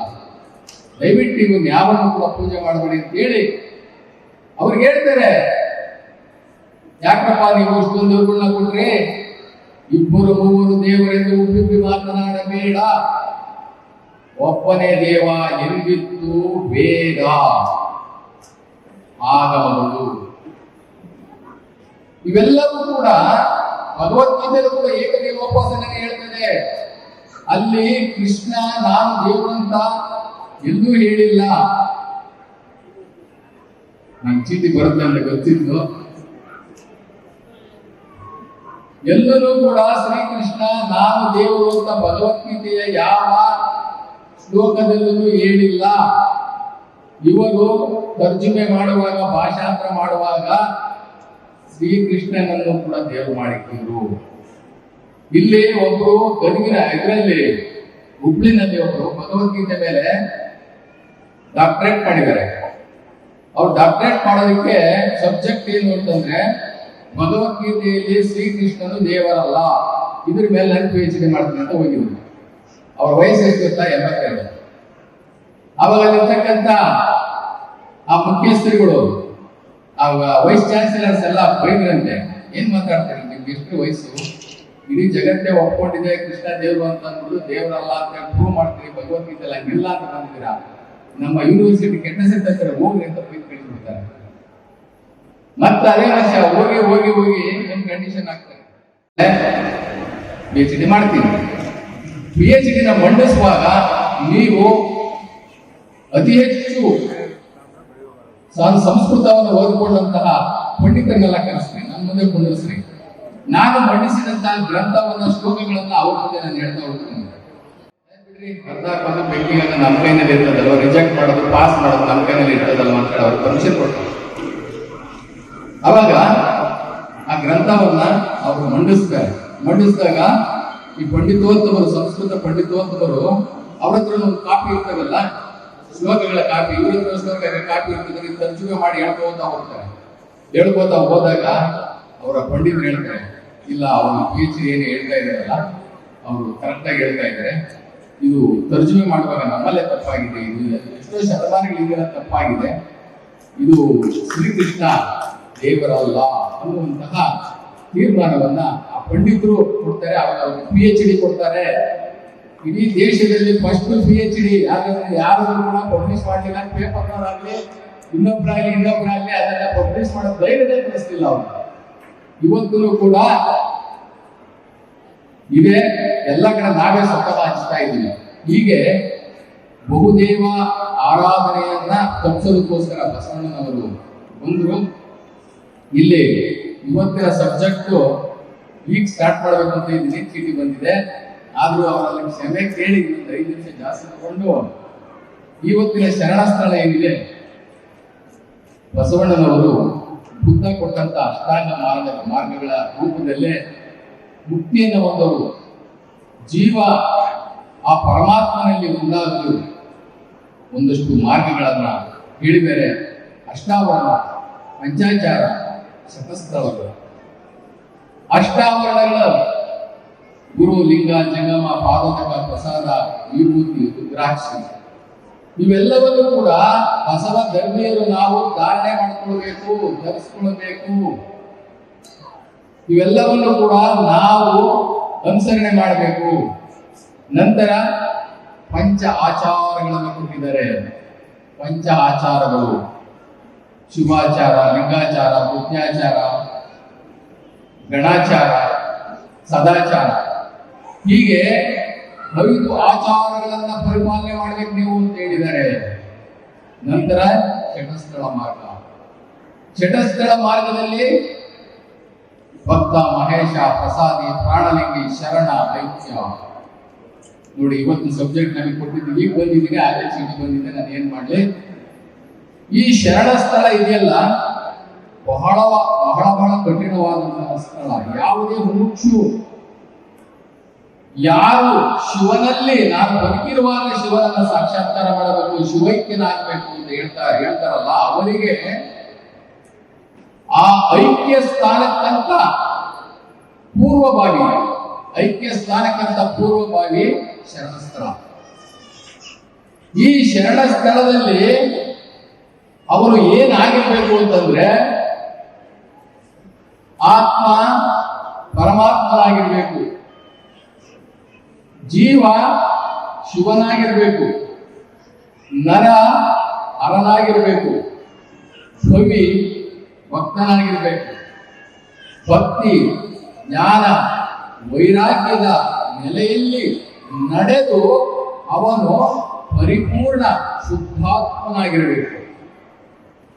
ದಯವಿಟ್ಟು ಇವನ್ ಯಾವನ್ನು ಕೂಡ ಪೂಜೆ ಮಾಡಬೇಡಿ ಅಂತ ಹೇಳಿ ಅವ್ರಿಗೆ ಹೇಳ್ತಾರೆ. ಯಾಕಪ್ಪ ನೀವು ಇಷ್ಟೊಂದು ದೇವರುಗಳನ್ನ ಕೊಟ್ರಿ? 2-3 ದೇವರೆಂದು ಉಪ್ಪಿ ಮಾತನಾಡಬೇಡ, ಒಬ್ಬನೇ ದೇವ ಎಂದಿತ್ತು ವೇದ ಆಗಮಗಳು. ಇವೆಲ್ಲವೂ ಕೂಡ ಭಗವದ್ಗೀತೆಯಲ್ಲೂ ಕೂಡ ಏಕದೇವೋಪಾಸನೆ ಹೇಳ್ತದೆ. ಅಲ್ಲಿ ಕೃಷ್ಣ ನಾನು ದೇವರಂತ ಎಲ್ಲೂ ಹೇಳಿಲ್ಲ. ನನ್ ಚೀಟಿ ಬರುತ್ತೆ ಅಂತ ಗೊತ್ತಿದ್ದು, ಎಲ್ಲರೂ ಕೂಡ ಶ್ರೀಕೃಷ್ಣ ನಾನು ದೇವರು ಅಂತ ಭಗವದ್ಗೀತೆಯ ಯಾವ ಶ್ಲೋಕದಲ್ಲೂ ಹೇಳಿಲ್ಲ. ಇವರು ತರ್ಜುಮೆ ಮಾಡುವಾಗ, ಭಾಷಾಂತರ ಮಾಡುವಾಗ ಶ್ರೀಕೃಷ್ಣನನ್ನು ಕೂಡ ದೇವರು ಮಾಡಿದ್ರು. ಇಲ್ಲಿ ಒಬ್ರು ಗದಗಿನ ಇದರಲ್ಲಿ ಹುಬ್ಳಿನಲ್ಲಿ ಒಬ್ರು ಭಗವದ್ಗೀತೆ ಮೇಲೆ ಡಾಕ್ಟರೇಟ್ ಮಾಡಿದ್ದಾರೆ. ಅವ್ರು ಡಾಕ್ಟರೇಟ್ ಮಾಡೋದಕ್ಕೆ ಸಬ್ಜೆಕ್ಟ್ ಏನು ಅಂತಂದ್ರೆ, ಭಗವದ್ಗೀತೆಯಲ್ಲಿ ಶ್ರೀಕೃಷ್ಣನು ದೇವರಲ್ಲ, ಇದ್ರ ಮೇಲೆ ನಾನು PhD ಮಾಡ್ತೀನಿ ಅಂತ ಹೋಗಿದ್ರು. ಅವ್ರ ವಯಸ್ಸು ಎಷ್ಟು ಗೊತ್ತಾ? 82. ಅವಾಗ ಅಲ್ಲಿರ್ತಕ್ಕಂಥ ಆ ಮುಖ್ಯಸ್ಥರುಗಳು, ಆ ವೈಸ್ ಚಾನ್ಸಲರ್ಸ್ ಎಲ್ಲ ಬೈದ್ರಂತೆ, ಏನ್ ಮಾತಾಡ್ತಾರೆ, ನಿಮ್ಗೆ ಎಷ್ಟು ವಯಸ್ಸು, ಇಡೀ ಜಗತ್ತೇ ಒಪ್ಕೊಂಡಿದೆ ಕೃಷ್ಣ ದೇವರು ಅಂತ ಅಂದ್ಬಿಟ್ಟು ದೇವರಲ್ಲ ಅಂತ ಪ್ರೂವ್ ಮಾಡ್ತೀರಿ, ಭಗವದ್ಗೀತೆ ಎಲ್ಲ ಇಲ್ಲ ಅಂತ ಬಂದಿದ್ದೀರಾ, ನಮ್ಮ ಯೂನಿವರ್ಸಿಟಿ ಕೆಟ್ಟ ಸೆಂಟರ್ ಹೋಗ್ರಿ ಅಂತ ಕಳಿಸ್ಬಿಡ್ತಾರೆ. ಮತ್ತೆ ಅದೇ ವರ್ಷ ಹೋಗಿ ಒಂದು ಕಂಡೀಷನ್ ಆಗ್ತಾರೆ, PhD ಮಾಡ್ತೀನಿ. PhD ಮಂಡಿಸುವಾಗ ನೀವು ಅತಿ ಹೆಚ್ಚು ಸಂಸ್ಕೃತವನ್ನು ಓದಿಕೊಂಡಂತಹ ಪಂಡಿತರನ್ನೆಲ್ಲ ಕರೆಸ್ರಿ, ನನ್ನ ಮುಂದೆ ಕುಂದಿಸ್ರಿ. ನಾನು ಮಂಡಿಸಿದಂತಹ ಗ್ರಂಥವನ್ನ, ಶ್ಲೋಕಗಳನ್ನ ಅವ್ರ ಮುಂದೆ ನಾನು ಹೇಳ್ತಾ ಹೋಗ್ತೀನಿ. ಬರ್ದಾಕೊಂಡು ಬೆಂಕಿಗೆ ನಮ್ಮ ಕೈನಲ್ಲಿ ಇರ್ತದಲ್ವ, ರಿಜೆಕ್ಟ್ ಮಾಡೋದು ಪಾಸ್ ಮಾಡೋದು ನಮ್ಮ ಕೈನಲ್ಲಿ ಇರ್ತದಲ್ವ ಅಂತ ಹೇಳಿ ಅವ್ರು ಪರ್ಮಿಷನ್ ಕೊಡ್ತಾರೆ. ಅವಾಗ ಆ ಗ್ರಂಥವನ್ನ ಅವರು ಮಂಡಿಸಿದಾಗ ಈ ಪಂಡಿತೋತ್ತಮರು, ಸಂಸ್ಕೃತ ಪಂಡಿತೋತ್ತಮರು, ಅವ್ರ ಹತ್ರ ಒಂದು ಕಾಪಿ ಇರ್ತವಲ್ಲ, ಶ್ಲೋಕಗಳ ಕಾಪಿ, ಇವ್ರ ಶ್ಲೋಕ ಕಾಪಿ ಇರ್ತದೆ, ತರ್ಜುಮೆ ಮಾಡಿ ಹೇಳ್ಕೋತಾ ಹೋಗ್ತಾರೆ. ಹೇಳ್ಕೋತಾ ಹೋದಾಗ ಅವರ ಪಂಡಿತರು ಹೇಳ್ತಾರೆ, ಇಲ್ಲ ಅವರು PhD ಏನು ಹೇಳ್ತಾ ಇದಾರಲ್ಲ ಅವರು ಕರೆಕ್ಟಾಗಿ ಹೇಳ್ತಾ ಇದ್ದಾರೆ, ಇದು ತರ್ಜುಮೆ ಮಾಡುವಾಗ ನಮ್ಮಲ್ಲೇ ತಪ್ಪಾಗಿದೆ, ಇದು ಎಷ್ಟೋ ಶತಮಾನಗಳಿಂದ ತಪ್ಪಾಗಿದೆ, ಇದು ಶ್ರೀಕೃಷ್ಣ ದೇವರಲ್ಲ ಅನ್ನುವಂತಹ ತೀರ್ಮಾನವನ್ನ ಆ ಪಂಡಿತರು ಕೊಡ್ತಾರೆ. ಅವಾಗ ಅವರು PhD ಕೊಡ್ತಾರೆ. ಇಡೀ ದೇಶದಲ್ಲಿ ಫಸ್ಟ್ PhD ಯಾರು ಕೂಡ ಪಬ್ಲಿಷ್ ಮಾಡಲಿಲ್ಲ, ಪೇಪರ್ನವರಾಗ್ಲಿ ಇನ್ನೊಬ್ಬರಾಗ್ಲಿ ಅದನ್ನ ಪಬ್ಲಿಷ್ ಮಾಡೋ ಧೈರ್ಯನೇ ಕಳಿಸ್ತಿಲ್ಲ ಅವರು. ಇವತ್ತು ಕೂಡ ಇದೇ ಎಲ್ಲ ಕಡೆ ನಾವೇ ಸ್ವತಃ ಹಂಚ್ತಾ ಇದ್ದೀವಿ. ಹೀಗೆ ಬಹುದೇವ ಆರಾಧನೆಯನ್ನ ತಪ್ಪಿಸೋದಕ್ಕೋಸ್ಕರ ಬಸವಣ್ಣನವರು ಬಂದ್ರು. ಇಲ್ಲಿ ಇವತ್ತಿನ ಸಬ್ಜೆಕ್ಟ್ ಈಗ ಸ್ಟಾರ್ಟ್ ಮಾಡ್ಬೇಕು ಅಂತ ಇದ್ದೀನಿ, ಚೀಟಿ ಬಂದಿದೆ, ಆದ್ರೂ ಅವರಲ್ಲಿ ಕ್ಷಮೆ ಕೇಳಿ 5 ನಿಮಿಷ ಜಾಸ್ತಿ ತಗೊಂಡು ಇವತ್ತಿನ ಶರಣ ಸ್ಥಳ ಏನಿದೆ, ಬಸವಣ್ಣನವರು ಬುದ್ಧ ಕೊಟ್ಟಂತ ಅಷ್ಟಾಂಗ ಮಾರ್ಗಗಳ ರೂಪದಲ್ಲೇ ಮುಕ್ತಿಯನ್ನು ಹೊಂದವರು. ಜೀವ ಆ ಪರಮಾತ್ಮನಲ್ಲಿ ಒಂದಾಗಲು ಒಂದಷ್ಟು ಮಾರ್ಗಗಳನ್ನ ಹೇಳಿದರೆ, ಅಷ್ಟಾವರಣ, ಪಂಚಾಚಾರ, ಶತಸ್ಥಳಗಳು. ಅಷ್ಟಾವರಣಗಳ ಗುರು, ಲಿಂಗ, ಜಂಗಮ, ಪಾದೋದಕ, ಪ್ರಸಾದ, ವಿಭೂತಿ, ರುದ್ರಾಕ್ಷಿ ಇವೆಲ್ಲವನ್ನೂ ಕೂಡ ಬಸವ ಧರ್ಮೀಯರು ನಾವು ಧಾರಣೆ ಮಾಡಿಕೊಳ್ಬೇಕು, ಧರಿಸಿಕೊಳ್ಳಬೇಕು. ಇವೆಲ್ಲವನ್ನು ಕೂಡ ನಾವು ಅನುಸರಣೆ ಮಾಡಬೇಕು. ನಂತರ ಪಂಚ ಆಚಾರಗಳನ್ನು ಕೊಟ್ಟಿದ್ದಾರೆ. ಪಂಚ ಆಚಾರಗಳು ಶುಭಾಚಾರ, ಲಿಂಗಾಚಾರ, ಬುದ್ಧಾಚಾರ, ಗಣಾಚಾರ, ಸದಾಚಾರ, ಹೀಗೆ 5 ಆಚಾರಗಳನ್ನ ಪರಿಪಾಲನೆ ಮಾಡಬೇಕು ನೀವು ಅಂತ ಹೇಳಿದ್ದಾರೆ. ನಂತರ ಚಟಸ್ಥಳ ಮಾರ್ಗ. ಚಟಸ್ಥಳ ಮಾರ್ಗದಲ್ಲಿ ಭಕ್ತ, ಮಹೇಶ, ಪ್ರಸಾದಿ, ಪ್ರಾಣಲಿಂಗಿ, ಶರಣ, ಐಕ್ಯ. ನೋಡಿ, ಇವತ್ತು ಸಬ್ಜೆಕ್ಟ್ ನಮಗೆ ಕೊಟ್ಟಿದ್ದೀವಿ, ಈಗ ಬಂದಿದ್ದೀನಿ, ಅದೇ ಚೀಟಿ ಬಂದಿದೆ, ನಾನು ಏನ್ ಮಾಡ್ಲಿ. ಈ ಶರಣ ಸ್ಥಳ ಇದೆಯಲ್ಲ ಬಹಳ ಬಹಳ ಬಹಳ ಕಠಿಣವಾದಂತಹ ಸ್ಥಳ. ಯಾವುದೇ ಮುಕ್ಷು ಯಾರು ಶಿವನಲ್ಲಿ ನಾನು ಬದುಕಿರುವಾಗ ಶಿವನನ್ನ ಸಾಕ್ಷಾತ್ಕಾರ ಮಾಡಬೇಕು, ಶಿವೈಕ್ಯನಾಗಬೇಕು ಅಂತ ಹೇಳ್ತಾರಲ್ಲ, ಅವರಿಗೆ ಆ ಐಕ್ಯ ಸ್ಥಾನಕ್ಕಂತ ಪೂರ್ವಭಾವಿ ಶರಣಸ್ಥಳ. ಈ ಶರಣ ಸ್ಥಳದಲ್ಲಿ ಅವರು ಏನಾಗಿರ್ಬೇಕು ಅಂತಂದ್ರೆ, ಆತ್ಮ ಪರಮಾತ್ಮನಾಗಿರ್ಬೇಕು, ಜೀವ ಶಿವನಾಗಿರ್ಬೇಕು, ನರ ಅರನಾಗಿರ್ಬೇಕು, ಕವಿ ಭಕ್ತನಾಗಿರ್ಬೇಕು, ಭಕ್ತಿ, ಜ್ಞಾನ, ವೈರಾಗ್ಯದ ನೆಲೆಯಲ್ಲಿ ನಡೆದು ಅವನು ಪರಿಪೂರ್ಣ ಶುದ್ಧಾತ್ಮನಾಗಿರಬೇಕು.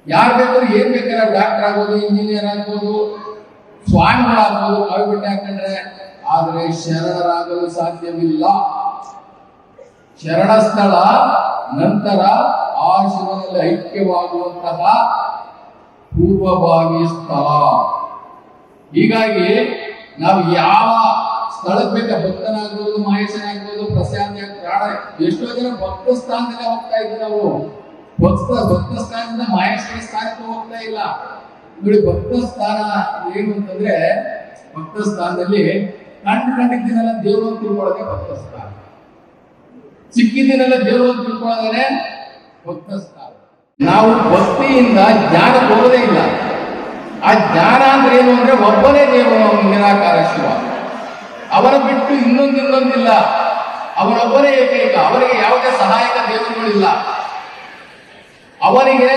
ಯಾರು ಬೇಕಾದ್ರೂ ಏನ್ ಬೇಕಾದ್ರೆ ಡಾಕ್ಟರ್ ಆಗ್ಬೋದು, ಇಂಜಿನಿಯರ್ ಆಗ್ಬೋದು, ಸ್ವಾಮಿಗಳಾಗ್ಬೋದು, ಕವಿ ಬಟ್ಟೆ ಹಾಕೊಂಡ್ರೆ, ಆದರೆ ಶರಣರಾಗಲು ಸಾಧ್ಯವಿಲ್ಲ. ಶರಣ ಸ್ಥಳ ನಂತರ ಆ ಶಿವನಲ್ಲಿ ಐಕ್ಯವಾಗುವಂತಹ ಪೂರ್ವಭಾವಿ ಸ್ಥಳ. ಹೀಗಾಗಿ ನಾವು ಯಾವ ಸ್ಥಳಕ್ಕೆ ಬೇಕಾ, ಭಕ್ತನಾಗ್ಬೋದು, ಮಹೇಶನಾಗ್ಬೋದು, ಪ್ರಸಾದ, ಎಷ್ಟೋ ಜನ ಭಕ್ತ ಸ್ಥಾನದಲ್ಲೇ ಹೋಗ್ತಾ ಇದ್ವಿ ನಾವು. ಭಕ್ತ ಸ್ಥಾನದಿಂದ ಮಹೇಶ್ವರ ಸ್ಥಾನಕ್ಕೆ ಹೋಗ್ತಾ ಇಲ್ಲ. ನೋಡಿ, ಭಕ್ತ ಸ್ಥಾನ ಏನು ಅಂತಂದ್ರೆ, ಭಕ್ತ ಸ್ಥಾನದಲ್ಲಿ ಕಂಡಿದ್ದನ್ನೆಲ್ಲ ದೇವರು ಅಂತ ತಿಳ್ಕೊಳ್ಳೋದೇ ಭಕ್ತ ಸ್ಥಾನ, ಸಿಕ್ಕಿದ್ದನ್ನೆಲ್ಲ ದೇವರು ಅಂತ ತಿಳ್ಕೊಳ್ಳೋದೇ ಭಕ್ತ ಸ್ಥಾನ. ನಾವು ಭಕ್ತಿಯಿಂದ ಜ್ಞಾನ ಬರೋದೇ ಇಲ್ಲ. ಆ ಜ್ಞಾನ ಅಂದ್ರೆ ಏನು ಅಂದ್ರೆ, ಒಬ್ಬನೇ ದೇವರು, ನಿರಾಕಾರ ಶಿವ, ಅವರ ಬಿಟ್ಟು ಇನ್ನೊಂದಿಲ್ಲ, ಅವರೊಬ್ಬನೇ ಏಕೈಕ, ಅವರಿಗೆ ಯಾವುದೇ ಸಹಾಯಕ ದೇವರುಗಳಿಲ್ಲ. ಅವರಿಗೆ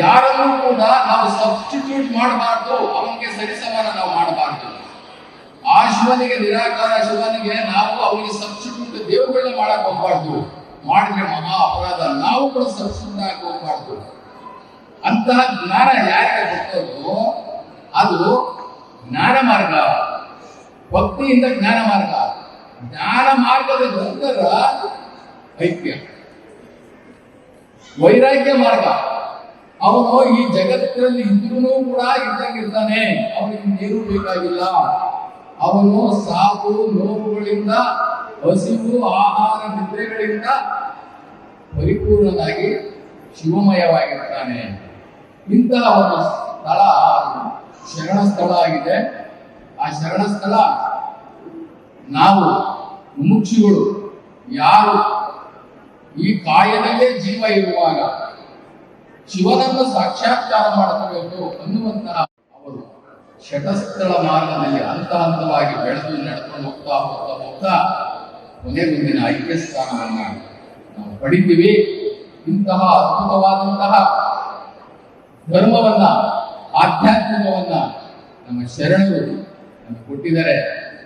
ಯಾರನ್ನೂ ಕೂಡ ನಾವು ಸಬ್ಸ್ಟಿಟ್ಯೂಟ್ ಮಾಡಬಾರ್ದು, ಅವನಿಗೆ ಸರಿಸಮಾನ ನಾವು ಮಾಡಬಾರ್ದು. ಆ ಶಿವನಿಗೆ, ನಿರಾಕಾರ ಶಿವನಿಗೆ ನಾವು ಅವನಿಗೆ ಸಬ್ಸ್ಟಿಟ್ಯೂಟ್ ದೇವರುಗಳನ್ನ ಮಾಡಕ್ ಹೋಗ್ಬಾರ್ದು. ಮಾಡಿದ್ರೆ ಮಹಾ ಅಪರಾಧ. ನಾವು ಕೂಡ ಸಬ್ಸ್ಟಿಟ್ಯೂಟ್ ಹಾಕಿ ಹೋಗ್ಬಾರ್ದು. ಅಂತಹ ಜ್ಞಾನ ಯಾರಿಗೆ ಗೊತ್ತೋ ಅದು ಜ್ಞಾನ ಮಾರ್ಗ. ಭಕ್ತಿಯಿಂದ ಜ್ಞಾನ ಮಾರ್ಗ. ಜ್ಞಾನ ಮಾರ್ಗದ ನಂತರ ಐಕ್ಯ, ವೈರಾಗ್ಯ ಮಾರ್ಗ. ಅವನು ಈ ಜಗತ್ತಿನಲ್ಲಿ ಇದ್ರೂ ಕೂಡ ಇದ್ದಂಗಿರ್ತಾನೆ, ಅವನಿಗೆ ನೀರು ಬೇಕಾಗಿಲ್ಲ. ಅವನು ಸಾಕು ನೋವುಗಳಿಂದ, ಹಸಿವು, ಆಹಾರ, ನಿದ್ರೆಗಳಿಂದ ಪರಿಪೂರ್ಣನಾಗಿ ಶಿವಮಯವಾಗಿರ್ತಾನೆ. ಇಂತಹ ಒಂದು ಸ್ಥಳ ಶರಣ ಸ್ಥಳ ಆಗಿದೆ. ಆ ಶರಣ ಸ್ಥಳ ನಾವು ಮುಮುಕ್ಷುಗಳು ಯಾರು ಈ ಕಾಯದಲ್ಲೇ ಜೀವ ಇರುವಾಗ ಶಿವನನ್ನು ಸಾಕ್ಷಾತ್ಕಾರ ಮಾಡಬೇಕು ಅನ್ನುವಂತಹ ಅವರು ಶಟಸ್ಥಳ ಮಾರ್ಗದಲ್ಲಿ ಹಂತ ಹಂತವಾಗಿ ಬೆಳೆದು ನಡೆದುಕೊಂಡು ಹೋಗ್ತಾ ಕೊನೆ ಮುಂದಿನ ಐಕ್ಯ ಸ್ಥಾನವನ್ನ ನಾವು ಪಡಿತೀವಿ. ಇಂತಹ ಅದ್ಭುತವಾದಂತಹ ಧರ್ಮವನ್ನ ಆಧ್ಯಾತ್ಮಿಕವನ್ನ ನಮ್ಮ ಶರಣರು ನಮಗೆ ಕೊಟ್ಟಿದ್ದಾರೆ,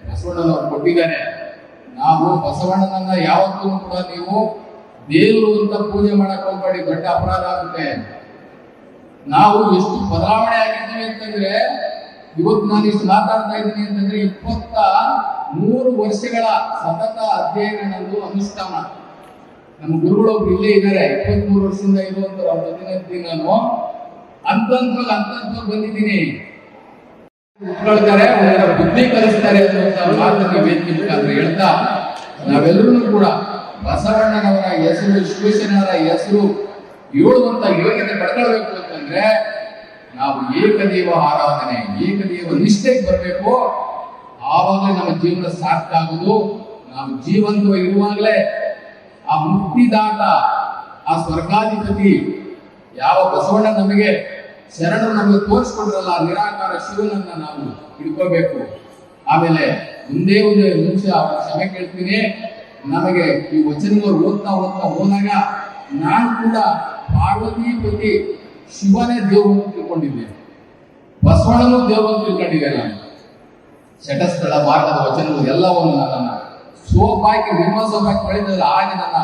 ಬಸವಣ್ಣನವರು ಕೊಟ್ಟಿದ್ದಾರೆ. ನಾವು ಬಸವಣ್ಣನನ್ನ ಯಾವತ್ತೂ ಕೂಡ ನೀವು ದೇವರು ಅಂತ ಪೂಜೆ ಮಾಡಕ್ ಹೋಗ್ಬೇಡಿ, ದೊಡ್ಡ ಅಪರಾಧ ಆಗುತ್ತೆ. ನಾವು ಎಷ್ಟು ಬದಲಾವಣೆ ಆಗಿದ್ದೀವಿ ಅಂತಂದ್ರೆ, ಇವತ್ತು ನಾನು ಇಷ್ಟು ಮಾತಾಡ್ತಾ ಇದ್ದೀನಿ ಅಂತಂದ್ರೆ 23 ವರ್ಷಗಳ ಸತತ ಅಧ್ಯಯನ ನಂದು ಅನುಷ್ಠಾನ. ನಮ್ಮ ಗುರುಗಳೊಬ್ರು ಇಲ್ಲೇ ಇದ್ದಾರೆ, 23 ವರ್ಷದಿಂದ ಇರುವಂತವ್ರು. ಅವ್ರ ಜೊತೆ ನಾನು ಅಂತಂದ್ರಲ್ಲಿ ಬಂದಿದ್ದೀನಿ. ಉಟ್ಕೊಳ್ತಾರೆ, ಬುದ್ಧಿ ಕಲಿಸ್ತಾರೆ ಅನ್ನುವಂತ ಮಾತನ್ನು ವೇದಿಕೆ ಮುಖಾಂತರ ಹೇಳ್ತಾ ನಾವೆಲ್ಲರೂ ಕೂಡ ಬಸವಣ್ಣನವರ ಹೆಸರು, ವಿಶ್ವೇಶ್ವರಯ್ಯನವರ ಹೆಸರು ಹೇಳುವಂತ ಯೋಗ್ಯತೆ ಪಡ್ಕೊಳ್ಬೇಕು ಅಂತಂದ್ರೆ ನಾವು ಏಕದೇವ ಆರಾಧನೆ, ಏಕದೇವ ನಿಷ್ಠೆಗೆ ಬರಬೇಕು. ಆವಾಗಲೇ ನಮ್ಮ ಜೀವನ ಸಾರ್ಥಕ ಆಗುವುದು. ನಾವು ಜೀವಂತ ಇರುವಾಗಲೇ ಆ ಮುಕ್ತಿದಾತ, ಆ ಸ್ವರ್ಗಾಧಿಪತಿ ಯಾವ ಬಸವಣ್ಣ ನಮಗೆ ಶರಣರು ನಮಗೆ ತೋರಿಸ್ಕೊಂಡ್ರಲ್ಲ, ನಿರಾಕಾರ ಶಿವನನ್ನ ನಾವು ಹಿಡ್ಕೋಬೇಕು. ಆಮೇಲೆ ಒಂದೇ ಒಂದು ನಿಮಿಷ ಅವರ ಕ್ಷಮೆ ಕೇಳ್ತೀನಿ. ನಮಗೆ ಈ ವಚನಗಳು ಓದ್ತಾ ಹೋದಾಗ ನಾನು ಕೂಡ ಪಾರ್ವತೀಪತಿ ಶಿವನೇ ದೇವರು ಅಂತ ತಿಳ್ಕೊಂಡಿದ್ದೇನೆ, ಬಸವಣ್ಣನೂ ದೇವರು ಅಂತ ತಿಳ್ಕೊಂಡಿದ್ದೆ. ನಾನು ಶಟಸ್ಥಳ ಮಾರ್ಗದ ವಚನಗಳು ಎಲ್ಲವನ್ನು ನನ್ನನ್ನು ಸೋಪಾಕಿ ಸೋಪಾಕಿ ಬೆಳೆದ ಹಾಗೆ ನನ್ನ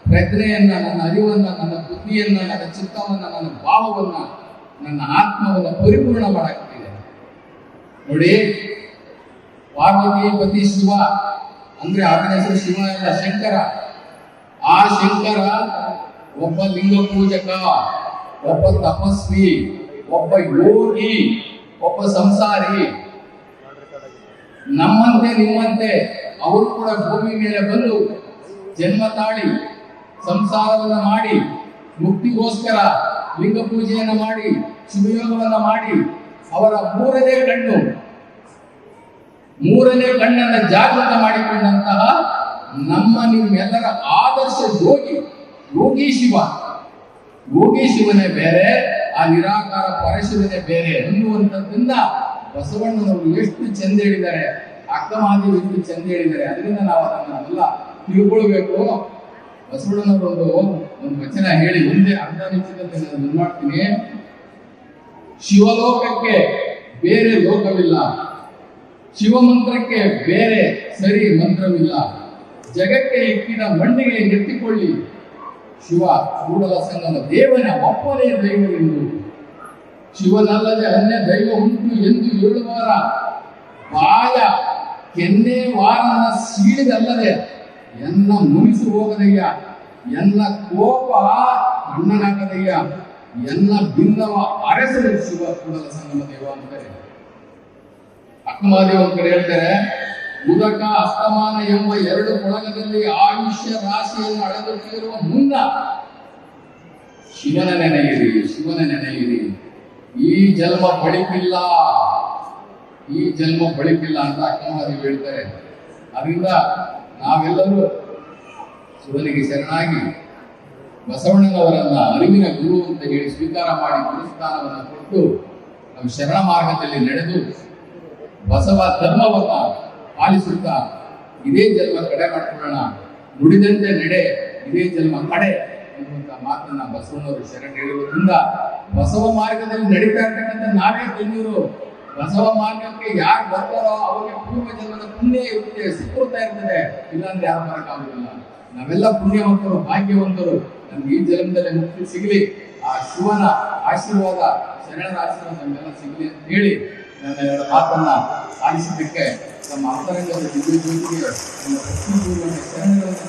ಪ್ರಜ್ಞೆಯನ್ನ, ನನ್ನ ಅರಿವನ್ನ, ನನ್ನ ಬುದ್ಧಿಯನ್ನ, ನನ್ನ ಚಿತ್ತವನ್ನ, ನನ್ನ ಭಾವವನ್ನ, ನನ್ನ ಆತ್ಮವನ್ನ ಪರಿಪೂರ್ಣ ಮಾಡಾಕ್ತಿದೆ. ನೋಡಿ, ಪಾರ್ವತೀಪತಿ ಶಿವ ಅಂದ್ರೆ ಆತನ ಹೆಸರು ಶಿವ ಅಲ್ಲ, ಶಂಕರ. ಆ ಶಂಕರ ಒಬ್ಬ ಲಿಂಗ ಪೂಜಕ, ಒಬ್ಬ ತಪಸ್ವಿ, ಒಬ್ಬ ಯೋಗಿ, ಒಬ್ಬ ಸಂಸಾರಿ. ನಮ್ಮಂತೆ ನಿಮ್ಮಂತೆ ಅವರು ಕೂಡ ಭೂಮಿ ಮೇಲೆ ಬಂದು ಜನ್ಮ ತಾಳಿ ಸಂಸಾರವನ್ನ ಮಾಡಿ ಮುಕ್ತಿಗೋಸ್ಕರ ಲಿಂಗ ಪೂಜೆಯನ್ನ ಮಾಡಿ ಶಿವಯೋಗವನ್ನ ಮಾಡಿ ಅವರ ಮೂರನೇ ಕಣ್ಣನ್ನ ಜಾಗೃತ ಮಾಡಿಕೊಂಡಂತಹ ನಮ್ಮ ನಿಮ್ಮೆಲ್ಲರ ಆದರ್ಶ ಯೋಗಿ ಶಿವ. ಯೋಗಿ ಶಿವನೇ ಬೇರೆ, ಆ ನಿರಾಕಾರ ಪರಶಿವನೇ ಬೇರೆ ಅನ್ನುವಂಥದ್ದಿಂದ ಬಸವಣ್ಣನವರು ಎಷ್ಟು ಚಂದ ಹೇಳಿದ್ದಾರೆ, ಅಕ್ಕಮಹಾದೇವಿ ಎಷ್ಟು ಚಂದ ಹೇಳಿದ್ದಾರೆ. ಅದರಿಂದ ನಾವು ಅದನ್ನೆಲ್ಲ ತಿಳ್ಕೊಳ್ಬೇಕು. ಬಸವಣ್ಣನವರು ಒಂದು ವಚನ ಹೇಳಿ ಮುಂದೆ ಅರ್ಧ ನಿಮಿಷದಂತೆ ನಾನು ಮಾಡ್ತೀನಿ. ಶಿವಲೋಕಕ್ಕೆ ಬೇರೆ ಲೋಕವಿಲ್ಲ, ಶಿವಮಂತ್ರಕ್ಕೆ ಬೇರೆ ಸರಿ ಮಂತ್ರವಿಲ್ಲ, ಜಗಕ್ಕೆ ಇಕ್ಕಿದ ಮಣ್ಣಿಗೆ ನೆತ್ತಿಕೊಳ್ಳಿ, ಶಿವ ಕೂಡಲ ಸಂಗಮ ದೇವನ ಒಪ್ಪನೇ ದೈವವೆಂದು, ಶಿವನಲ್ಲದೆ ಅನ್ಯ ದೈವ ಉಂಟು ಎಂದು ಹೇಳುವಾರ ಬಾಯ ಕೆನ್ನೆ ವಾರನ ಸೀಳಿದಲ್ಲದೆ ಎನ್ನ ಮುನಿಸು ಹೋಗದಯ್ಯ, ಎನ್ನ ಕೋಪ ಅಣ್ಣನಾಗದಯ್ಯ, ಎನ್ನ ಭಿನ್ನವ ಅರಸರು ಶಿವ ಕೂಡಲ ಸಂಗಮ ದೇವ ಅಂತಾರೆ. ಅಕ್ಕಮಹಾದೇವ ಅಂತ ಹೇಳ್ತಾರೆ, ಉದಕ ಅಸ್ತಮಾನ ಎಂಬ 2 ಕೊಳಗದಲ್ಲಿ ಆಯುಷ್ಯ ರಾಶಿಯನ್ನು ಅಳೆದುಕೊಂಡಿರುವ ಮುನ್ನ ಶಿವನ ನೆನೆಯಿರಿ. ಈ ಜನ್ಮ ಬಳಿಪಿಲ್ಲ ಅಂತ ಅಕ್ಕಮಹಾದೇವಿ ಹೇಳ್ತಾರೆ. ಅದರಿಂದ ನಾವೆಲ್ಲರೂ ಶಿವನಿಗೆ ಶರಣಾಗಿ ಬಸವಣ್ಣನವರನ್ನ ಅರಿವಿನ ಗುರು ಅಂತ ಹೇಳಿ ಸ್ವೀಕಾರ ಮಾಡಿ ಗುರುಸ್ಥಾನವನ್ನು ಕೊಟ್ಟು ನಾವು ಶರಣ ಮಾರ್ಗದಲ್ಲಿ ನಡೆದು ಬಸವ ಧರ್ಮವನ್ನ ಪಾಲಿಸುತ್ತಾ ಇದೇ ಜನ್ಮ ಕಡೆ ಮಾಡ್ಕೊಳ್ಳೋಣ, ನುಡಿದಂತೆ ನಡೆ ಇದೇ ಜನ್ಮ ಕಡೆ ಎನ್ನುವಂತ ಮಾತನ್ನ ಬಸವಣ್ಣವರು ಶರಣ ಹೇಳುವುದರಿಂದ ಬಸವ ಮಾರ್ಗದಲ್ಲಿ ನಡೀತಾ ಇರ್ತಕ್ಕಂಥ ನಾವೇ ಧನ್ಯರು. ಬಸವ ಮಾರ್ಗಕ್ಕೆ ಯಾರು ಬರ್ತಾರೋ ಅವರಿಗೆ ಪೂರ್ವ ಜನ್ಮದ ಪುಣ್ಯ ಇರುತ್ತೆ, ಸಿಕ್ಕುತ್ತಾ ಇರ್ತದೆ. ಇಲ್ಲಾಂದ್ರೆ ಯಾರು ಬರಕ್ಕಾಗುದಿಲ್ಲ. ನಾವೆಲ್ಲ ಪುಣ್ಯವಂತರು, ಭಾಗ್ಯವಂತರು. ನಮ್ಗೆ ಈ ಜನ್ಮದಲ್ಲಿ ಮುಕ್ತಿ ಸಿಗಲಿ, ಆ ಶಿವನ ಆಶೀರ್ವಾದ, ಶರಣರ ಆಶೀರ್ವಾದ ನಮಗೆಲ್ಲ ಸಿಗಲಿ ಅಂತ ಹೇಳಿ ನನ್ನ 2 ಮಾತನ್ನ ಆಲಿಸಿದ್ದಕ್ಕೆ ನಮ್ಮ ಅಂತರಂಗದ ದಿವ್ಯ ಜ್ಯೋತಿಗೆ ಶರಣಗಳನ್ನು